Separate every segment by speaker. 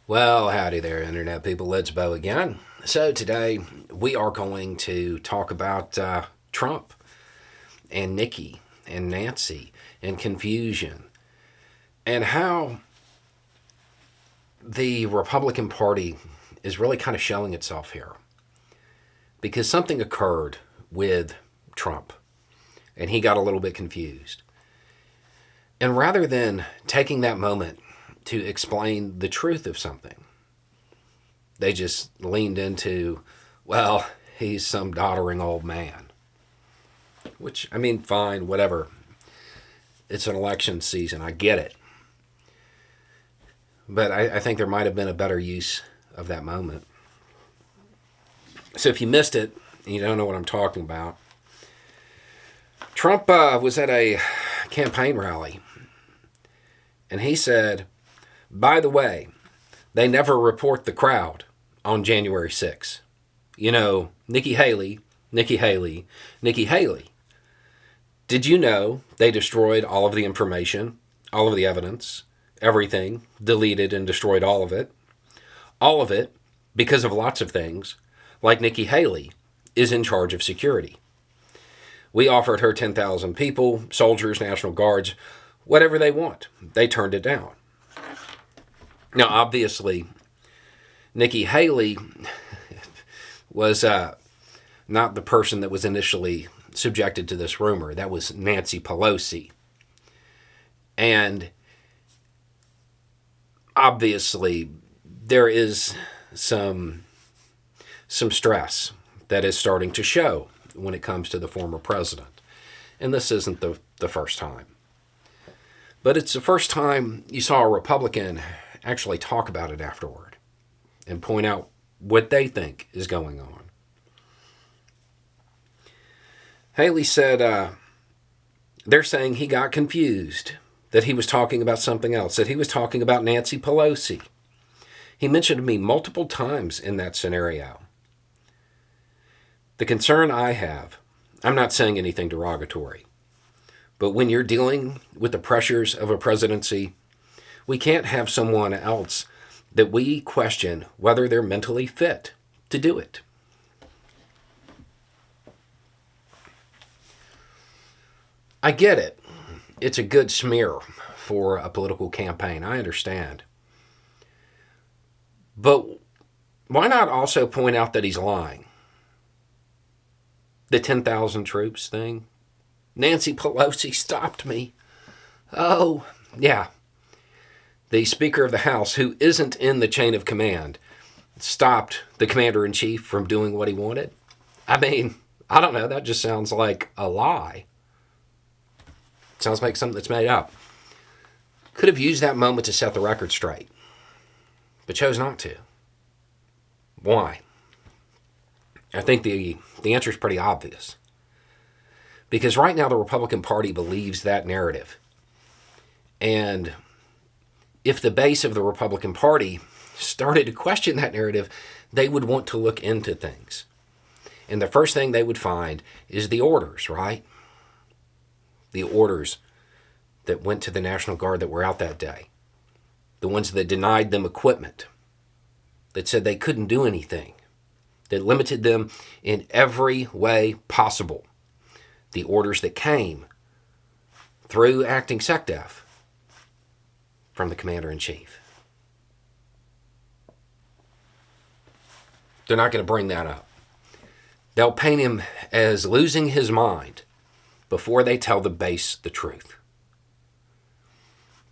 Speaker 1: Well, howdy there, Internet people. It's Bo again. So, today we are going to talk about Trump and Nikki and Nancy and confusion and how the Republican Party is really kind of showing itself here because something occurred with Trump and he got a little bit confused. And rather than taking that moment to explain the truth of something, they just leaned into, well, he's some doddering old man. Which, I mean, fine, whatever. It's an election season. I get it. But I think there might have been a better use of that moment. So if you missed it, and you don't know what I'm talking about, Trump was at a campaign rally. And he said, by the way, they never report the crowd on January 6th. You know, Nikki Haley. Did you know they destroyed all of the information, all of the evidence, everything, deleted and destroyed all of it? All of it because of lots of things, like Nikki Haley is in charge of security. We offered her 10,000 people, soldiers, National Guards, whatever they want. They turned it down. Now, obviously, Nikki Haley was not the person that was initially subjected to this rumor. That was Nancy Pelosi. And obviously, there is some stress that is starting to show when it comes to the former president. And this isn't the first time. But it's the first time you saw a Republican actually talk about it afterward and point out what they think is going on. Haley said they're saying he got confused, that he was talking about something else, that he was talking about Nancy Pelosi. He mentioned me multiple times in that scenario. The concern I have, I'm not saying anything derogatory, but when you're dealing with the pressures of a presidency, we can't have someone else that we question whether they're mentally fit to do it. I get it. It's a good smear for a political campaign. I understand. But why not also point out that he's lying? The 10,000 troops thing. Nancy Pelosi stopped me. Oh, yeah. The Speaker of the House, who isn't in the chain of command, stopped the Commander-in-Chief from doing what he wanted. I mean, I don't know. That just sounds like a lie. Sounds like something that's made up. Could have used that moment to set the record straight, but chose not to. Why? I think the answer is pretty obvious. Because right now the Republican Party believes that narrative. And if the base of the Republican Party started to question that narrative, they would want to look into things. And the first thing they would find is the orders, right? The orders that went to the National Guard that were out that day. The ones that denied them equipment, that said they couldn't do anything, that limited them in every way possible. The orders that came through acting SecDef from the Commander-in-Chief. They're not going to bring that up. They'll paint him as losing his mind before they tell the base the truth.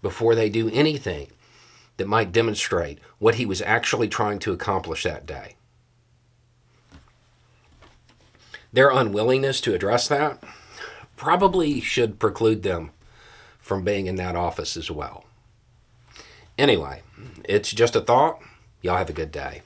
Speaker 1: Before they do anything that might demonstrate what he was actually trying to accomplish that day. Their unwillingness to address that probably should preclude them from being in that office as well. Anyway, it's just a thought. Y'all have a good day.